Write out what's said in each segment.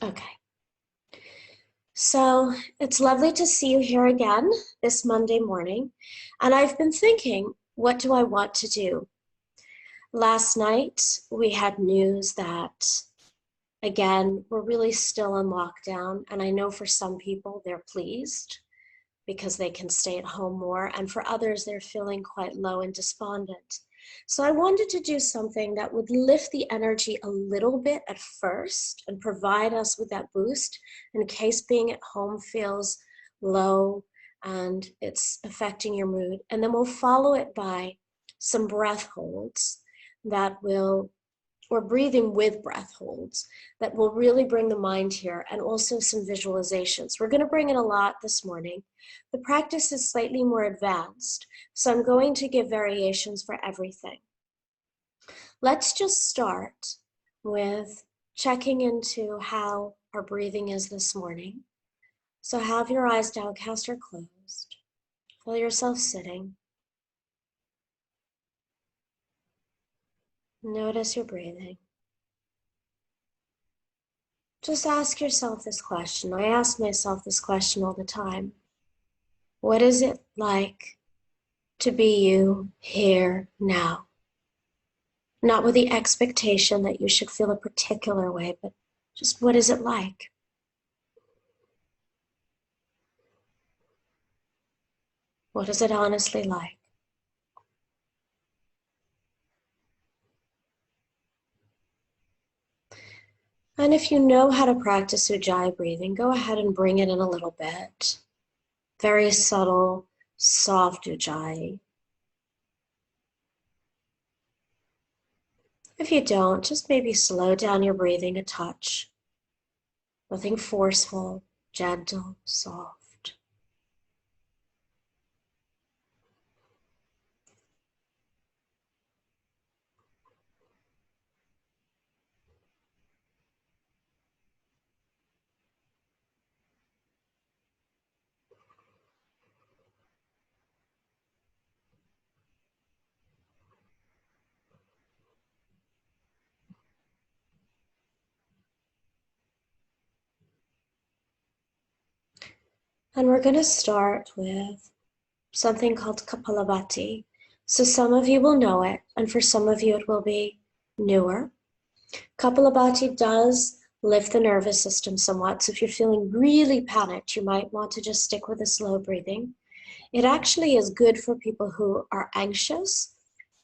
Okay. So it's lovely to see you here again this Monday morning. And I've been thinking, what do I want to do? Last night, we had news that, again, we're really still in lockdown. And I know for some people, they're pleased because they can stay at home more. And for others, they're feeling quite low and despondent. So I wanted to do something that would lift the energy a little bit at first and provide us with that boost in case being at home feels low and it's affecting your mood. And then we'll follow it by some breath holds that will, or breathing with breath holds that will really bring the mind here, and also some visualizations. We're going to bring in a lot this morning. The practice is slightly more advanced, so I'm going to give variations for everything. Let's just start with checking into how our breathing is this morning. So have your eyes downcast or closed. Feel yourself sitting. Notice your breathing. Just ask yourself this question. I ask myself this question all the time. What is it like to be you here now? Not with the expectation that you should feel a particular way, but just what is it like? What is it honestly like? And if you know how to practice Ujjayi breathing, go ahead and bring it in a little bit. Very subtle, soft Ujjayi. If you don't, just maybe slow down your breathing a touch. Nothing forceful, gentle, soft. And we're going to start with something called Kapalabhati. So some of you will know it, and for some of you it will be newer. Kapalabhati does lift the nervous system somewhat. So if you're feeling really panicked, you might want to just stick with the slow breathing. It actually is good for people who are anxious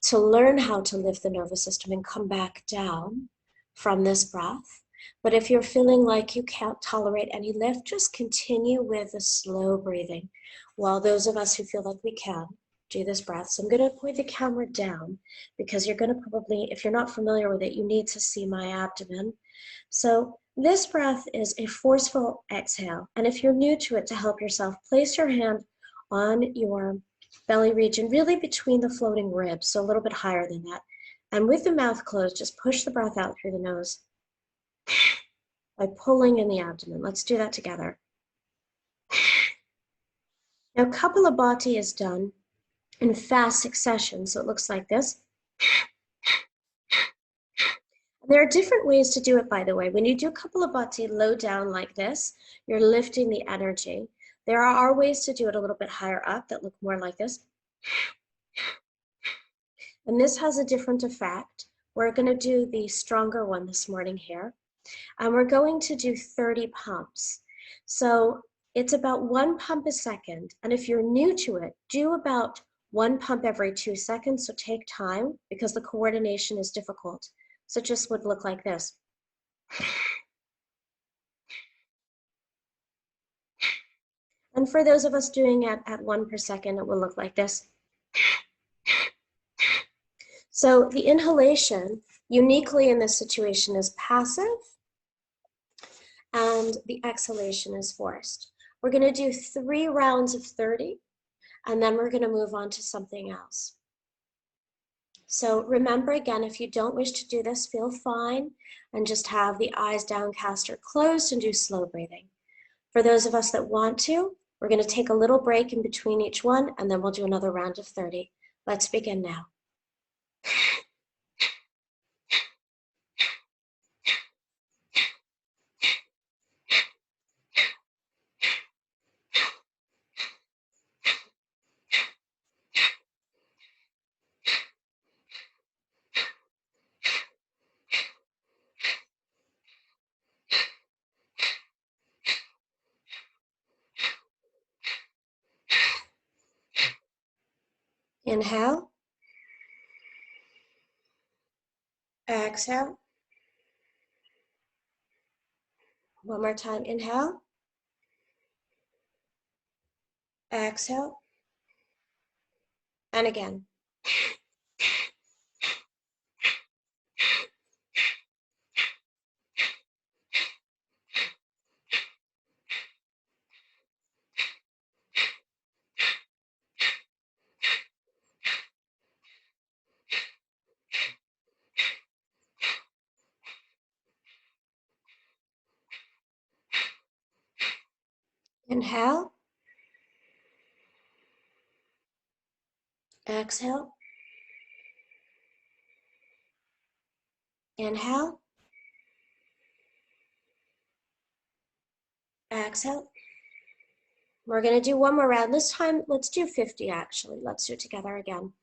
to learn how to lift the nervous system and come back down from this breath. But if you're feeling like you can't tolerate any lift, just continue with the slow breathing. While those of us who feel like we can, do this breath. So I'm going to point the camera down because you're going to probably, if you're not familiar with it, you need to see my abdomen. So this breath is a forceful exhale. And if you're new to it, to help yourself, place your hand on your belly region, really between the floating ribs, so a little bit higher than that. And with the mouth closed, just push the breath out through the nose by pulling in the abdomen. Let's do that together. Now, Kapalabhati is done in fast succession, so it looks like this. There are different ways to do it, by the way. When you do Kapalabhati low down like this, you're lifting the energy. There are ways to do it a little bit higher up that look more like this. And this has a different effect. We're going to do the stronger one this morning here. And we're going to do 30 pumps. So it's about 1 pump a second. And if you're new to it, do about 1 pump every 2 seconds. So take time because the coordination is difficult. So it just would look like this. And for those of us doing it at 1 per second, it will look like this. So the inhalation, uniquely in this situation, is passive, and the exhalation is forced. We're going to do 3 rounds of 30, and then we're going to move on to something else. So remember, again, if you don't wish to do this, feel fine and just have the eyes downcast or closed and do slow breathing. For those of us that want to, we're going to take a little break in between each one, and then we'll do another round of 30. Let's begin now. Inhale. Exhale. One more time. Inhale. Exhale. And again. Inhale. Exhale. Inhale. Exhale. We're going to do one more round. This time, let's do 50 actually. Let's do it together again.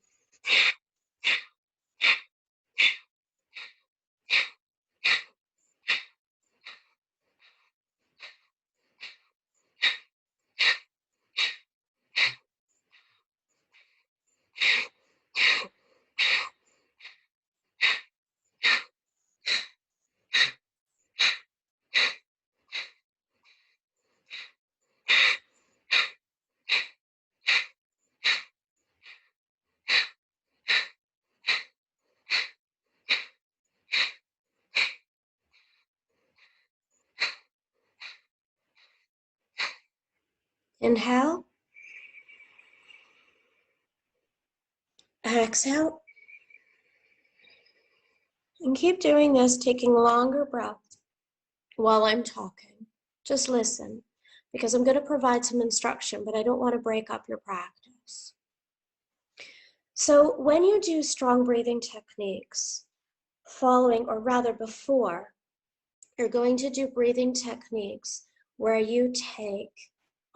Inhale. Exhale. And keep doing this, taking longer breaths while I'm talking. Just listen, because I'm going to provide some instruction, but I don't want to break up your practice. So when you do strong breathing techniques, following, or rather before, you're going to do breathing techniques where you take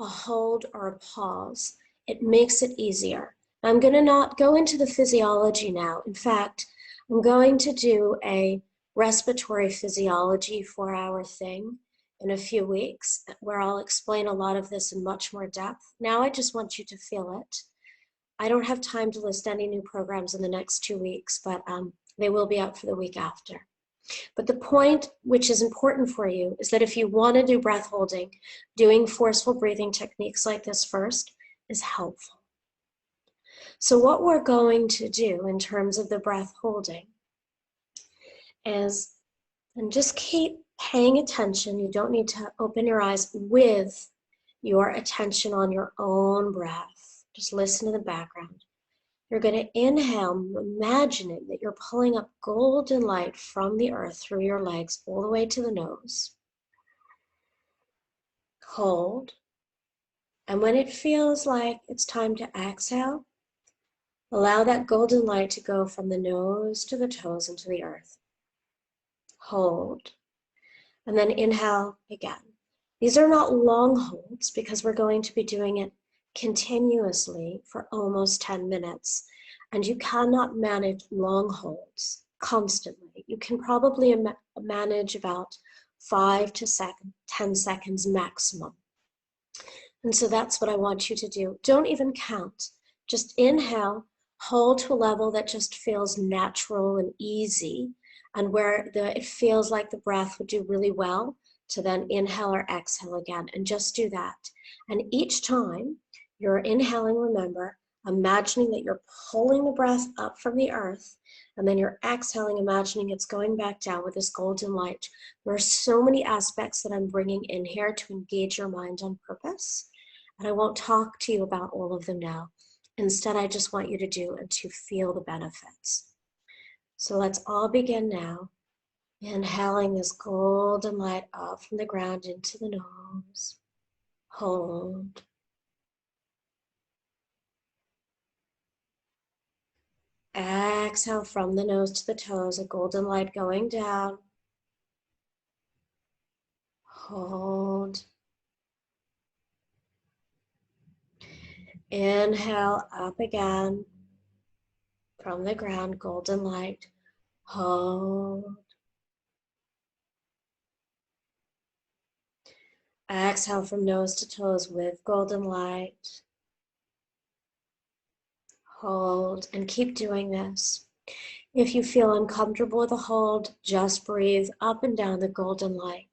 a hold or a pause. It makes it easier. I'm going to not go into the physiology now. In fact, I'm going to do a respiratory physiology 4-hour thing in a few weeks where I'll explain a lot of this in much more depth. Now I just want you to feel it. I don't have time to list any new programs in the next 2 weeks, but they will be out for the week after. But the point which is important for you is that if you want to do breath holding, doing forceful breathing techniques like this first is helpful. So what we're going to do in terms of the breath holding is, and just keep paying attention, you don't need to open your eyes, with your attention on your own breath. Just listen to the background. You're going to inhale, imagining that you're pulling up golden light from the earth through your legs all the way to the nose. Hold. And when it feels like it's time to exhale, allow that golden light to go from the nose to the toes into the earth. Hold. And then inhale again. These are not long holds because we're going to be doing it continuously for almost 10 minutes. And you cannot manage long holds constantly. You can probably manage about 5 to 10 seconds maximum. And so that's what I want you to do. Don't even count. Just inhale, hold to a level that just feels natural and easy, and where it feels like the breath would do really well to then inhale or exhale again, and just do that. And each time you're inhaling, remember, imagining that you're pulling the breath up from the earth, and then you're exhaling, imagining it's going back down with this golden light. There are so many aspects that I'm bringing in here to engage your mind on purpose, and I won't talk to you about all of them now. Instead, I just want you to do and to feel the benefits. So let's all begin now. Inhaling this golden light up from the ground into the nose. Hold. Exhale from the nose to the toes, a golden light going down. Hold. Inhale up again from the ground, golden light. Hold. Exhale from nose to toes with golden light. Hold, and keep doing this. If you feel uncomfortable with a hold, just breathe up and down the golden light.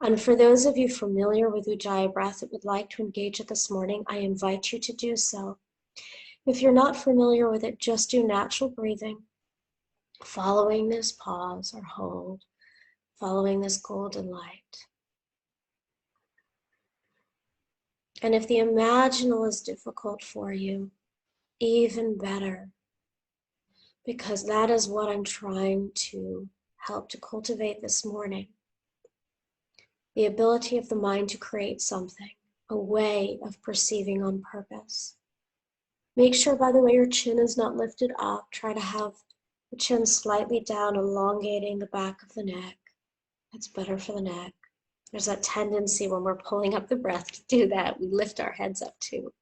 And for those of you familiar with Ujjayi breath that would like to engage it this morning, I invite you to do so. If you're not familiar with it, just do natural breathing, following this pause or hold, following this golden light. And if the imaginal is difficult for you, even better, because that is what I'm trying to help to cultivate this morning. The ability of the mind to create something, a way of perceiving on purpose. Make sure, by the way, your chin is not lifted up. Try to have the chin slightly down, elongating the back of the neck. That's better for the neck. There's that tendency when we're pulling up the breath to do that. We lift our heads up too.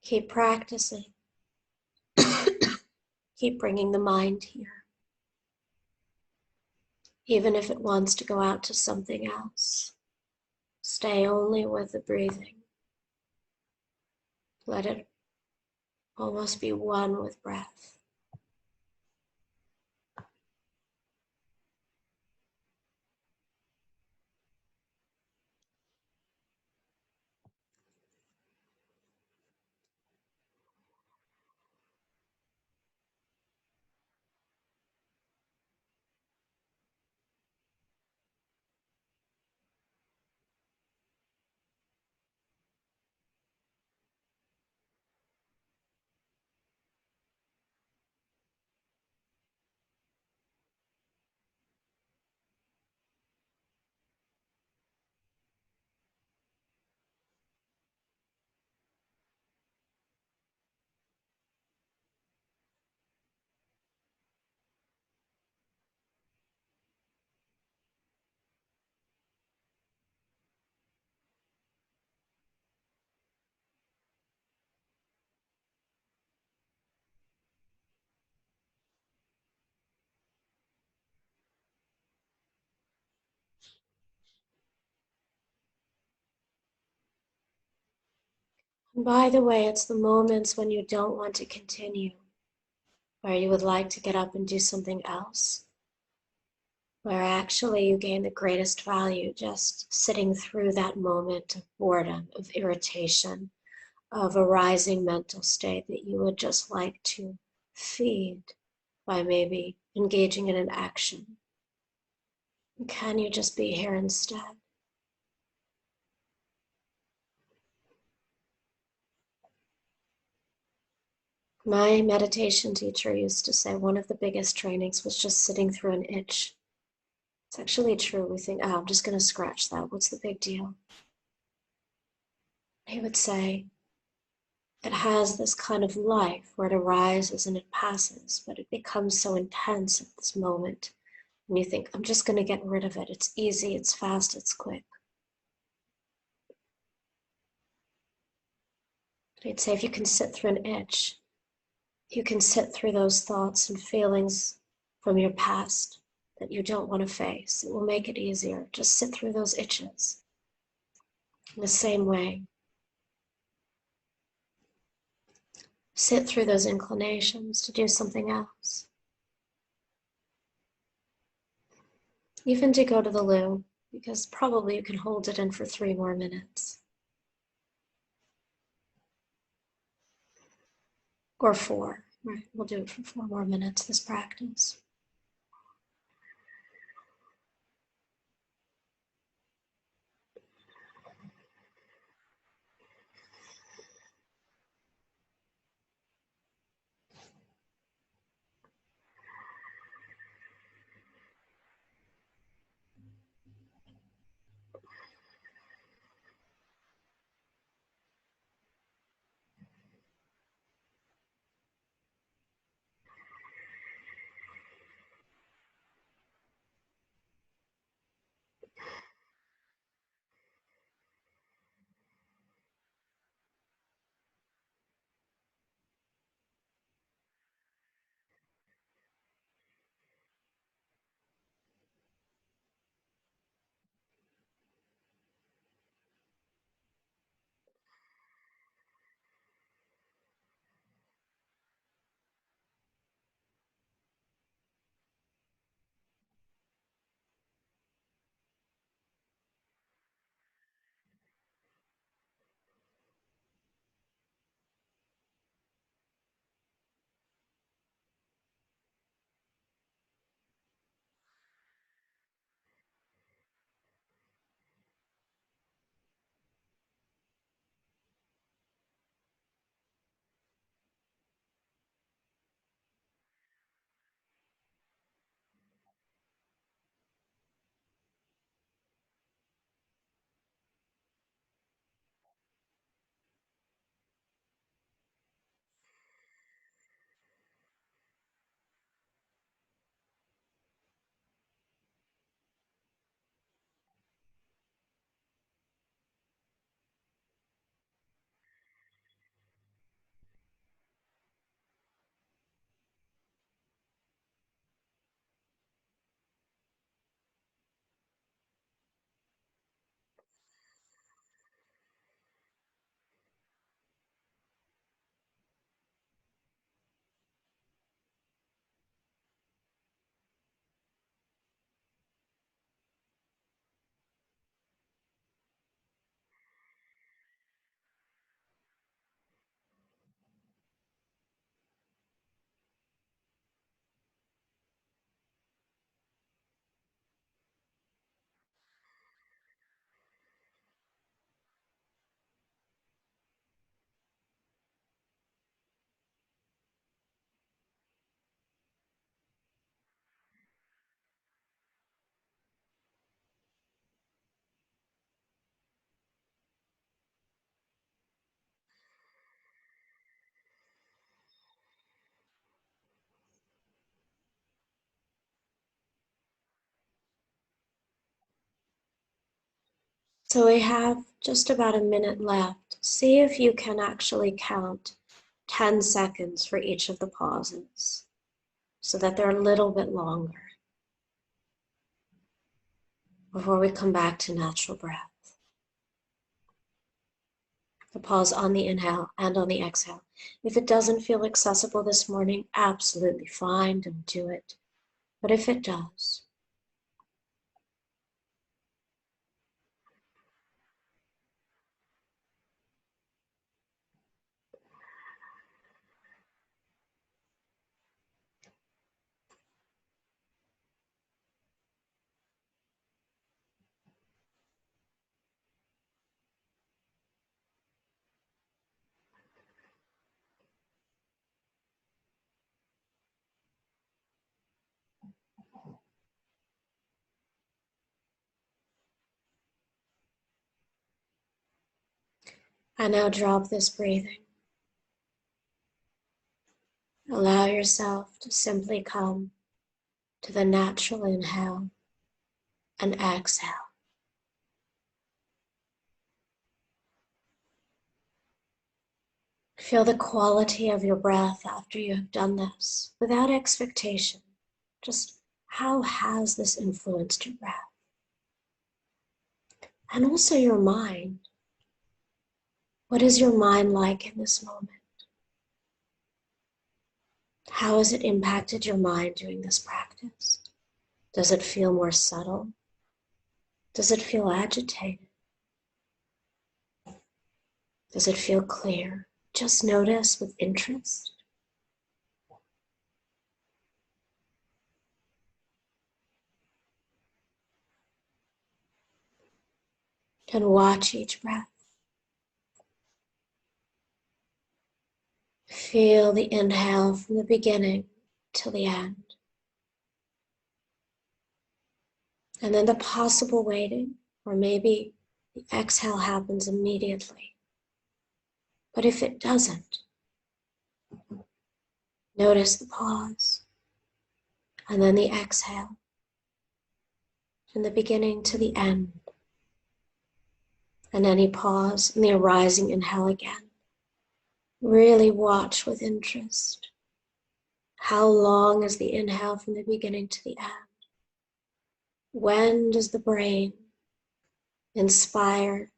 Keep practicing. Keep bringing the mind here. Even if it wants to go out to something else, stay only with the breathing. Let it almost be one with breath. And by the way, it's the moments when you don't want to continue, where you would like to get up and do something else, where actually you gain the greatest value just sitting through that moment of boredom, of irritation, of a rising mental state that you would just like to feed by maybe engaging in an action. Can you just be here instead? My meditation teacher used to say one of the biggest trainings was just sitting through an itch. It's actually true. We think, oh, I'm just going to scratch that. What's the big deal? He would say, it has this kind of life where it arises and it passes, but it becomes so intense at this moment. And you think, I'm just going to get rid of it. It's easy, it's fast, it's quick. I'd say if you can sit through an itch, you can sit through those thoughts and feelings from your past that you don't want to face. It will make it easier. Just sit through those itches. In the same way, sit through those inclinations to do something else. Even to go to the loo, because probably you can hold it in for 3 more minutes. Or 4, right? We'll do it for 4 more minutes, this practice. So we have just about a minute left. See if you can actually count 10 seconds for each of the pauses so that they're a little bit longer before we come back to natural breath. The pause on the inhale and on the exhale. If it doesn't feel accessible this morning, absolutely fine, don't do it. But if it does, and now drop this breathing. Allow yourself to simply come to the natural inhale and exhale. Feel the quality of your breath after you have done this without expectation. Just how has this influenced your breath? And also your mind. What is your mind like in this moment? How has it impacted your mind during this practice? Does it feel more subtle? Does it feel agitated? Does it feel clear? Just notice with interest. And watch each breath. Feel the inhale from the beginning till the end. And then the possible waiting, or maybe the exhale happens immediately. But if it doesn't, notice the pause. And then the exhale. From the beginning to the end. And any pause and the arising inhale again. Really watch with interest. How long is the inhale from the beginning to the end? When does the brain inspire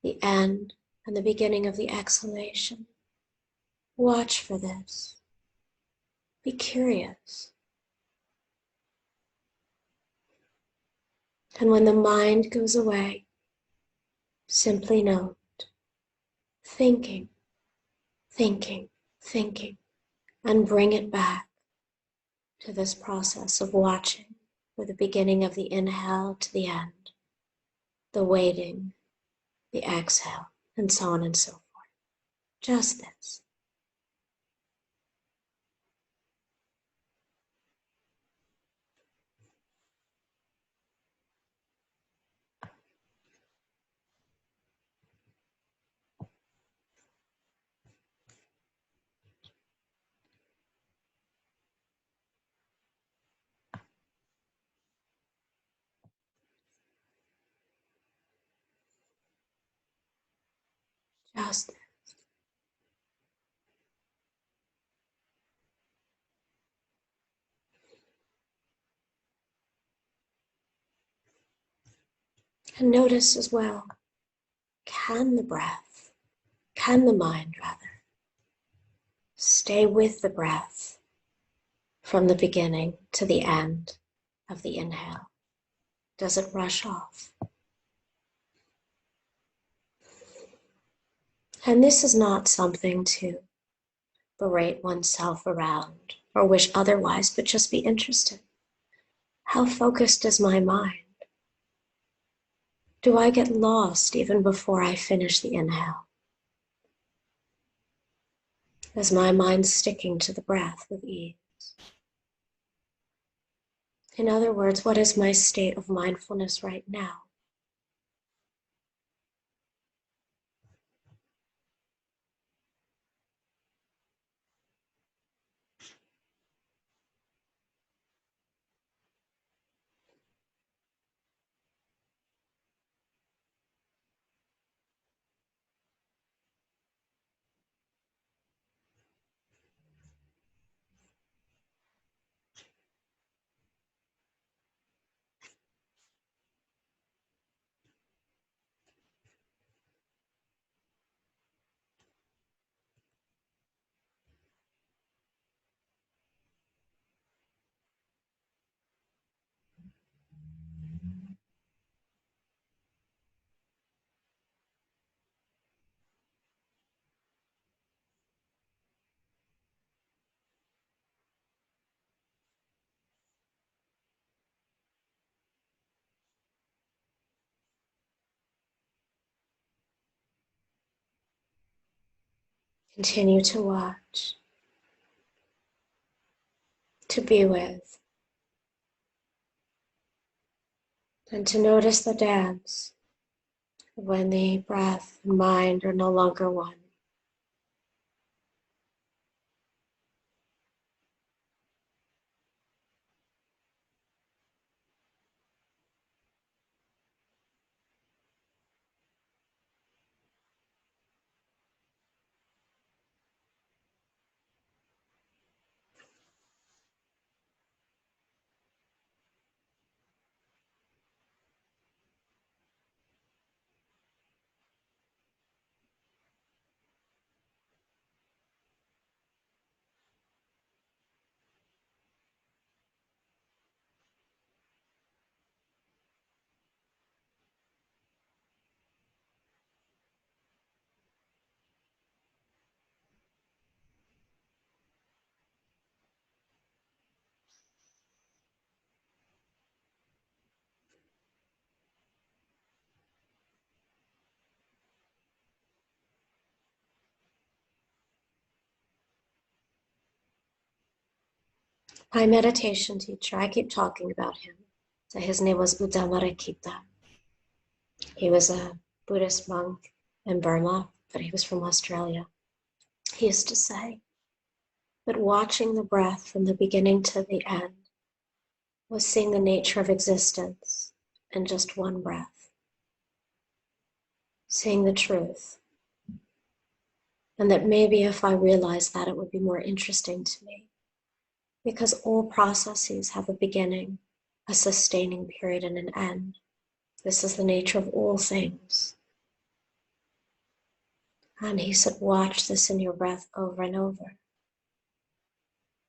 the end and the beginning of the exhalation? Watch for this. Be curious. And when the mind goes away, simply note, thinking, thinking, thinking, and bring it back to this process of watching for the beginning of the inhale to the end, the waiting, the exhale, and so on and so forth. Just this. Just this. And notice as well, can the mind rather, stay with the breath from the beginning to the end of the inhale? Does it rush off? And this is not something to berate oneself around or wish otherwise, but just be interested. How focused is my mind? Do I get lost even before I finish the inhale? Is my mind sticking to the breath with ease? In other words, what is my state of mindfulness right now? Continue to watch, to be with, and to notice the dance when the breath and mind are no longer one. my meditation teacher, I keep talking about him. So his name was Udamarakita. He was a Buddhist monk in Burma, but he was from Australia. He used to say that watching the breath from the beginning to the end was seeing the nature of existence in just one breath, seeing the truth. And that maybe if I realized that, it would be more interesting to me, because all processes have a beginning, a sustaining period, and an end. This is the nature of all things. And he said, watch this in your breath over and over.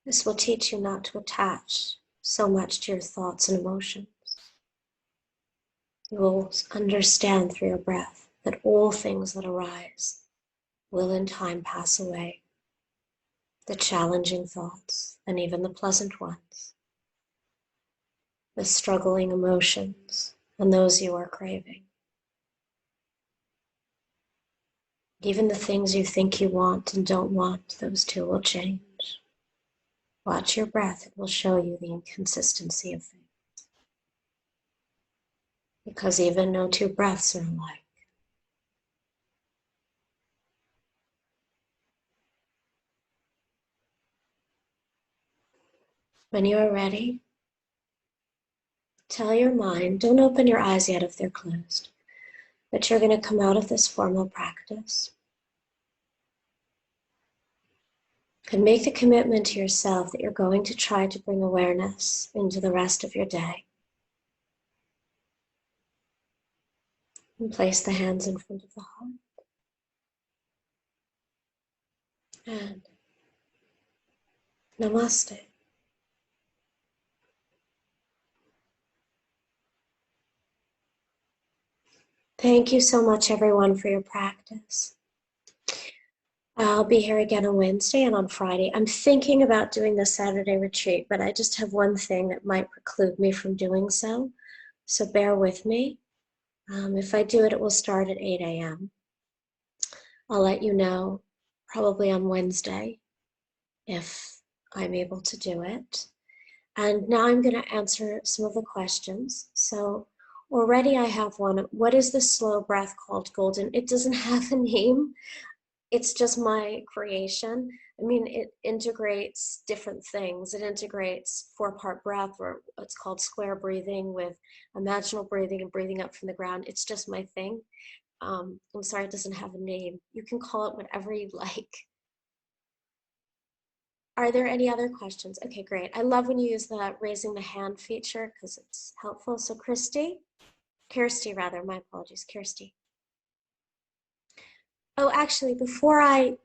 This will teach you not to attach so much to your thoughts and emotions. You will understand through your breath that all things that arise will in time pass away. The challenging thoughts and even the pleasant ones. The struggling emotions and those you are craving. Even the things you think you want and don't want, those too will change. Watch your breath, it will show you the inconsistency of things. Because even no two breaths are alike. When you are ready, tell your mind, don't open your eyes yet if they're closed, but you're going to come out of this formal practice and make the commitment to yourself that you're going to try to bring awareness into the rest of your day. And place the hands in front of the heart. And namaste. Thank you so much, everyone, for your practice. I'll be here again on Wednesday and on Friday. I'm thinking about doing the Saturday retreat, but I just have one thing that might preclude me from doing so. So bear with me. If I do it, it will start at 8 a.m. I'll let you know probably on Wednesday if I'm able to do it. And now I'm going to answer some of the questions. So already I have one. What is the slow breath called, Golden? It doesn't have a name. It's just my creation. I mean, it integrates different things. It integrates 4-part breath, or what's called square breathing, with imaginal breathing and breathing up from the ground. It's just my thing. I'm sorry, it doesn't have a name. You can call it whatever you like. Are there any other questions? Okay, great. I love when you use the raising the hand feature because it's helpful. So Kirsty, my apologies, Kirsty. Oh, actually, before I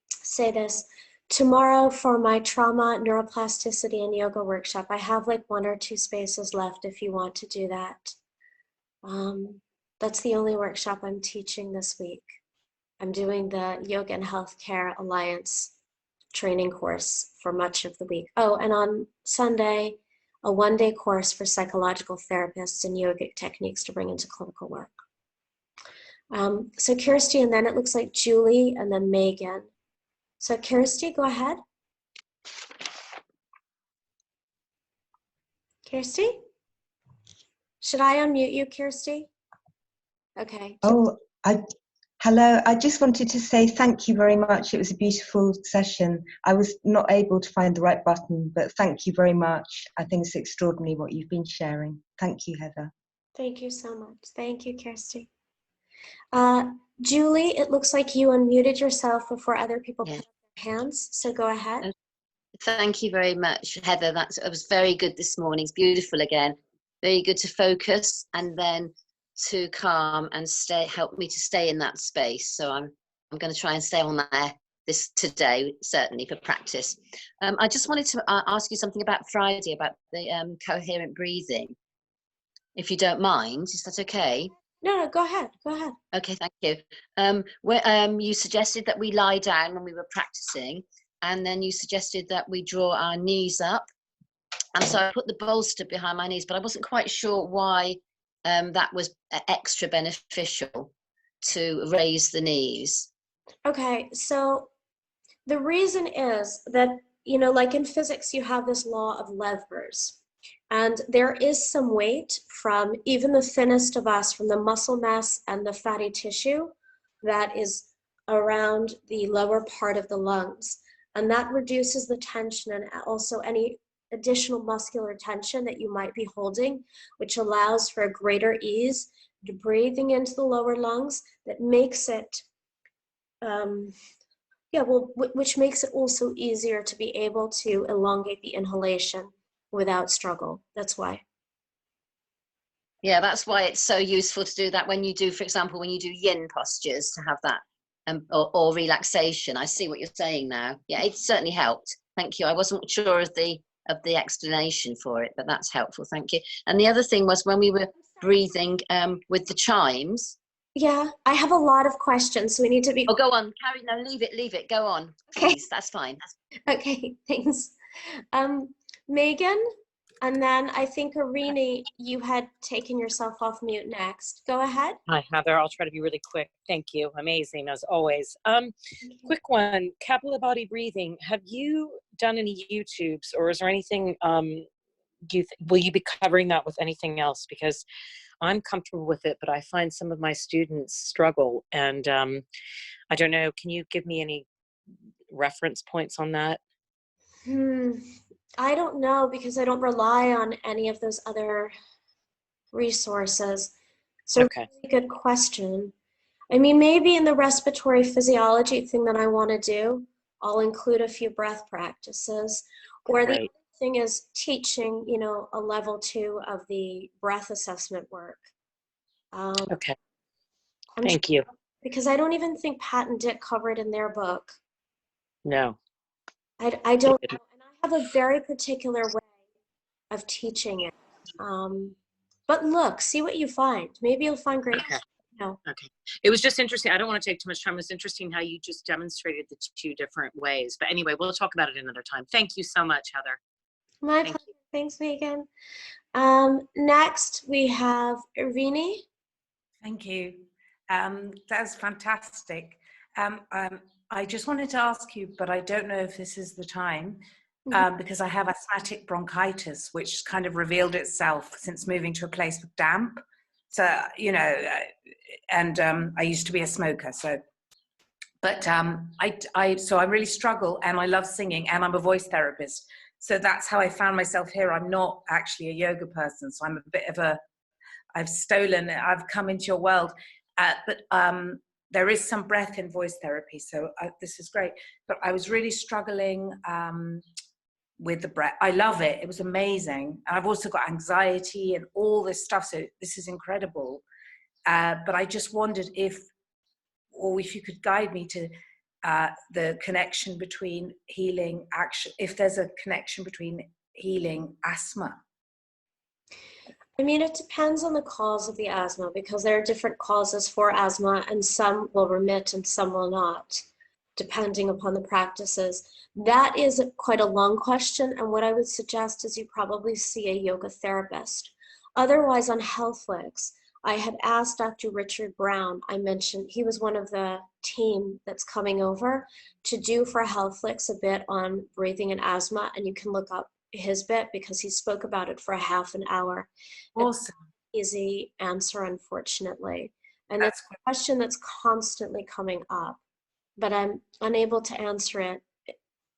say this, tomorrow for my trauma, neuroplasticity, and yoga workshop, I have like 1 or 2 spaces left if you want to do that. That's the only workshop I'm teaching this week. I'm doing the Yoga and Healthcare Alliance training course for much of the week. Oh, and on Sunday, a 1-day course for psychological therapists and yogic techniques to bring into clinical work. So Kirsty, and then it looks like Julie, and then Megan. So Kirsty, go ahead. Kirsty? Should I unmute you, Kirsty? Okay. Oh, hello. I just wanted to say thank you very much. It was a beautiful session. I was not able to find the right button, but thank you very much. I think it's extraordinary what you've been sharing. Thank you, Heather. Thank you so much. Thank you, Kirsty. Julie, it looks like you unmuted yourself before other people put up their hands, so go ahead. Thank you very much, Heather. It was very good this morning. It's beautiful again. Very good to focus and then to calm and help me to stay in that space. So I'm going to try and stay on there today, certainly for practice. I just wanted to ask you something about Friday, about the coherent breathing, if you don't mind. Is that okay? No, go ahead. Okay, thank you. You suggested that we lie down when we were practicing, and then you suggested that we draw our knees up. And so I put the bolster behind my knees, but I wasn't quite sure why that was extra beneficial to raise the knees. Okay, so the reason is that you know, like in physics, you have this law of levers. And there is some weight from even the thinnest of us, from the muscle mass and the fatty tissue that is around the lower part of the lungs. And that reduces the tension and also any additional muscular tension that you might be holding, which allows for a greater ease to breathing into the lower lungs that makes it, which makes it also easier to be able to elongate the inhalation without struggle. That's why. Yeah, that's why it's so useful to do that when you do, for example, when you do yin postures, to have that or relaxation. I see what you're saying now. Yeah, it certainly helped. Thank you. I wasn't sure of the explanation for it, but that's helpful. Thank you. And the other thing was when we were breathing with the chimes. Yeah, I have a lot of questions, so we need to be. Oh, go on, Carrie. No, leave it. Go on, please. Okay. That's fine. Okay, thanks. Megan, and then I think Irini, you had taken yourself off mute next. Go ahead. Hi, Heather. I'll try to be really quick. Thank you. Amazing, as always. Quick one, capillary body breathing. Have you done any YouTubes, or is there anything, will you be covering that with anything else? Because I'm comfortable with it, but I find some of my students struggle. And I don't know, can you give me any reference points on that? I don't know, because I don't rely on any of those other resources. So okay. Really good question. I mean, maybe in the respiratory physiology thing that I want to do, I'll include a few breath practices. Or the other thing is teaching, you know, a level 2 of the breath assessment work. Okay. Thank you. Because I don't even think Pat and Dick cover it in their book. No. I don't know. And I have a very particular way of teaching it. But look, see what you find. Maybe you'll find great. Okay. No. Okay. It was just interesting. I don't want to take too much time. It was interesting how you just demonstrated the two different ways. But anyway, we'll talk about it another time. Thank you so much, Heather. My pleasure. Thanks, Megan. Next, we have Irini. Thank you. That's fantastic. I just wanted to ask you, but I don't know if this is the time, because I have asthmatic bronchitis, which kind of revealed itself since moving to a place with damp. So, you know, and I used to be a smoker, so, but so I really struggle, and I love singing, and I'm a voice therapist. So that's how I found myself here. I'm not actually a yoga person, so I'm a bit of a, I've come into your world, but there is some breath in voice therapy, so this is great. But I was really struggling with the breath. I love it. It was amazing. And I've also got anxiety and all this stuff, so this is incredible. But I just wondered if you could guide me to the connection between healing, if there's a connection between healing asthma. I mean, it depends on the cause of the asthma, because there are different causes for asthma, and some will remit and some will not, depending upon the practices. That is quite a long question, and what I would suggest is you probably see a yoga therapist. Otherwise, on HealthFlix, I had asked Dr. Richard Brown, I mentioned he was one of the team that's coming over to do for HealthFlix a bit on breathing and asthma, and you can look up his bit because he spoke about it for a half an hour. Awesome. Easy answer, unfortunately. And that's a question that's constantly coming up, but I'm unable to answer it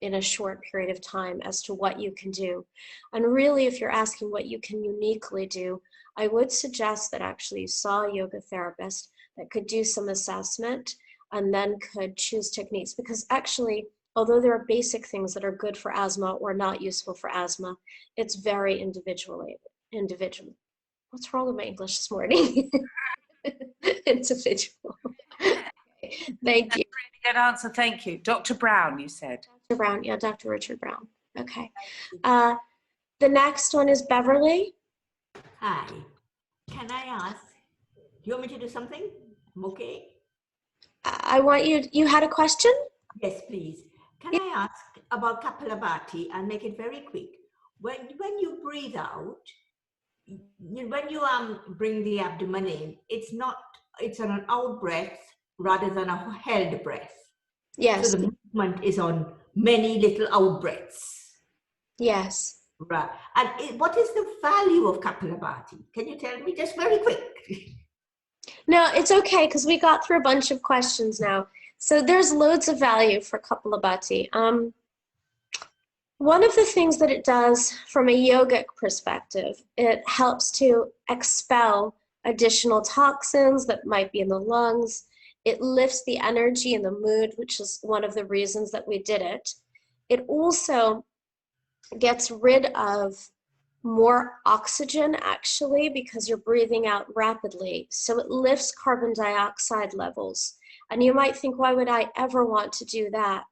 in a short period of time as to what you can do. And really, if you're asking what you can uniquely do, I would suggest that actually you saw a yoga therapist that could do some assessment and then could choose techniques, because actually, although there are basic things that are good for asthma or not useful for asthma, it's very individual. What's wrong with my English this morning? Individual. Thank you. That's a really good answer. Thank you. Dr. Brown, you said. Dr. Brown, yeah, Dr. Richard Brown. Okay. The next one is Beverly. Hi. Can I ask, do you want me to do something? I'm okay. I want you had a question? Yes, please. Can I ask about Kapalabhati? I'll make it very quick. When you breathe out, when you bring the abdomen in, it's on an out breath rather than a held breath. Yes. So the movement is on many little out breaths. Yes. Right. And what is the value of Kapalabhati? Can you tell me just very quick? No, it's okay because we got through a bunch of questions now. So there's loads of value for Kapalabhati. One of the things that it does from a yogic perspective, it helps to expel additional toxins that might be in the lungs. It lifts the energy and the mood, which is one of the reasons that we did it. It also gets rid of more oxygen, actually, because you're breathing out rapidly. So it lifts carbon dioxide levels. And you might think, why would I ever want to do that?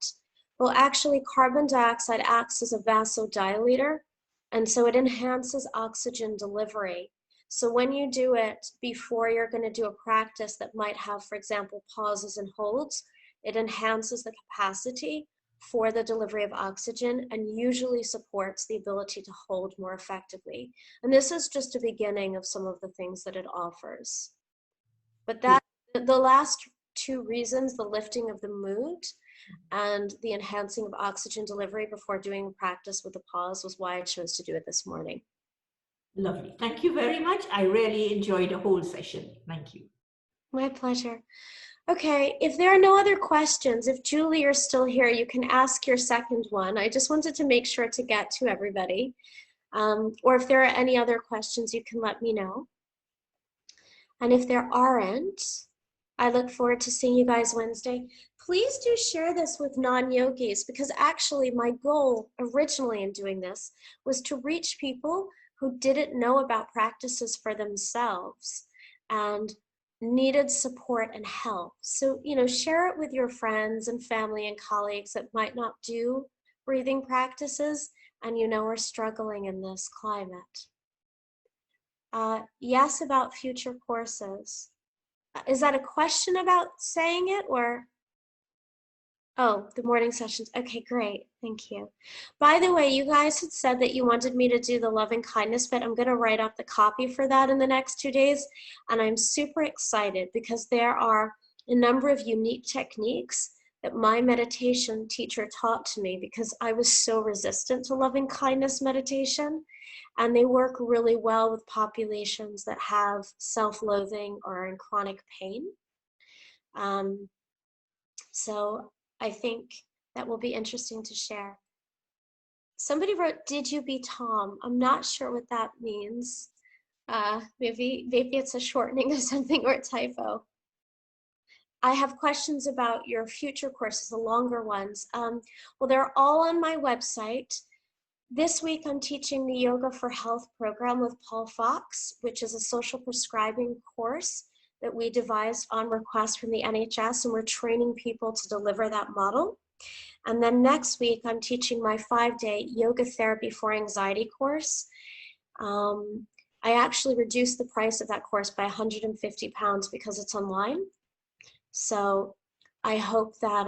Well, actually, carbon dioxide acts as a vasodilator, and so it enhances oxygen delivery. So when you do it before you're going to do a practice that might have, for example, pauses and holds, it enhances the capacity for the delivery of oxygen and usually supports the ability to hold more effectively. And this is just a beginning of some of the things that it offers. But that the last two reasons, the lifting of the mood and the enhancing of oxygen delivery before doing practice with a pause, was why I chose to do it this morning. Lovely. Thank you very much. I really enjoyed the whole session. Thank you. My pleasure. Okay, if there are no other questions, if Julie, you're still here, you can ask your second one. I just wanted to make sure to get to everybody. Or if there are any other questions, you can let me know. And if there aren't, I look forward to seeing you guys Wednesday. Please do share this with non-yogis, because actually my goal originally in doing this was to reach people who didn't know about practices for themselves and needed support and help. So, share it with your friends and family and colleagues that might not do breathing practices and are struggling in this climate. Yes, about future courses. Is that a question about saying it, or? Oh, the morning sessions. Okay, great. Thank you. By the way, you guys had said that you wanted me to do the loving kindness bit. I'm going to write up the copy for that in the next 2 days. And I'm super excited because there are a number of unique techniques that my meditation teacher taught to me because I was so resistant to loving kindness meditation. And they work really well with populations that have self-loathing or are in chronic pain. So I think that will be interesting to share. Somebody wrote, "Did you be Tom?" I'm not sure what that means. Maybe it's a shortening of something or a typo. I have questions about your future courses, the longer ones. Well, they're all on my website. This week, I'm teaching the Yoga for Health program with Paul Fox, which is a social prescribing course that we devised on request from the NHS, and we're training people to deliver that model. And then next week, I'm teaching my 5-day yoga therapy for anxiety course. I actually reduced the price of that course by £150 because it's online. So I hope that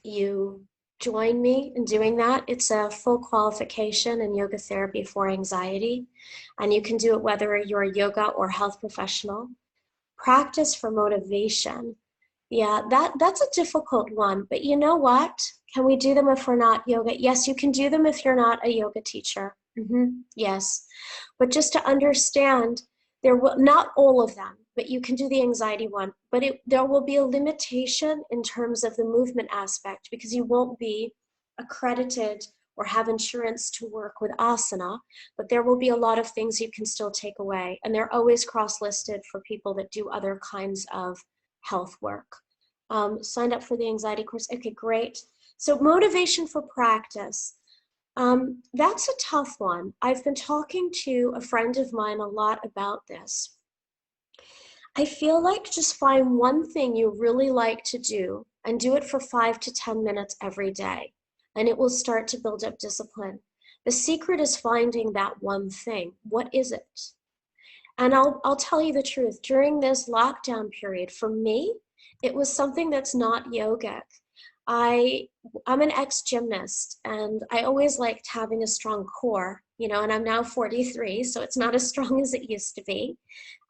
you join me in doing that. It's a full qualification in yoga therapy for anxiety, and you can do it whether you're a yoga or health professional. Practice for motivation. Yeah, that's a difficult one, but you know what? Can we do them if we're not yoga? Yes, you can do them if you're not a yoga teacher. Yes, but just to understand, there will not all of them, but you can do the anxiety one, but there will be a limitation in terms of the movement aspect because you won't be accredited or have insurance to work with asana, but there will be a lot of things you can still take away, and they're always cross-listed for people that do other kinds of health work. Signed up for the anxiety course. Okay, great. So motivation for practice. That's a tough one. I've been talking to a friend of mine a lot about this. I feel like just find one thing you really like to do and do it for 5 to 10 minutes every day, and it will start to build up discipline. The secret is finding that one thing. What is it? And I'll tell you the truth. During this lockdown period, for me, it was something that's not yogic. I'm an ex-gymnast, and I always liked having a strong core, and I'm now 43, so it's not as strong as it used to be.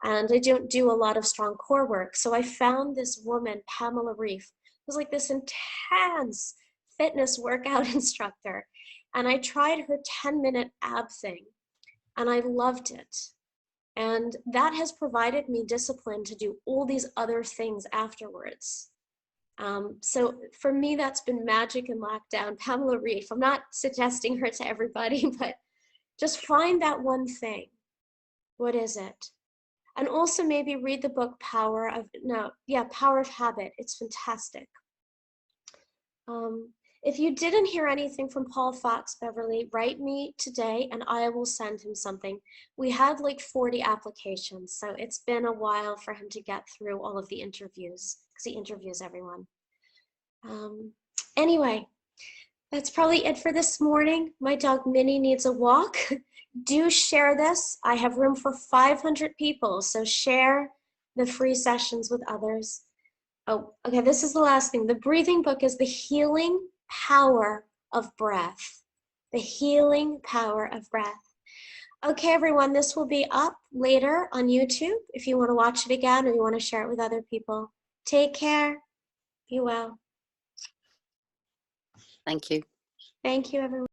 And I don't do a lot of strong core work. So I found this woman, Pamela Reif, who's like this intense fitness workout instructor, and I tried her 10-minute ab thing, and I loved it. And that has provided me discipline to do all these other things afterwards. So for me, that's been magic in lockdown. Pamela Reif, I'm not suggesting her to everybody, but just find that one thing. What is it? And also maybe read the book Power of Habit. It's fantastic. If you didn't hear anything from Paul Fox Beverly, write me today and I will send him something. We had like 40 applications, so it's been a while for him to get through all of the interviews because he interviews everyone. Anyway, that's probably it for this morning. My dog Minnie needs a walk. Do share this. I have room for 500 people, so share the free sessions with others. Oh, okay, this is the last thing. The breathing book is The Healing Power of Breath. The Healing Power of Breath. Okay, everyone, this will be up later on YouTube if you want to watch it again or you want to share it with other people. Take care. Be well. Thank you. Thank you, everyone.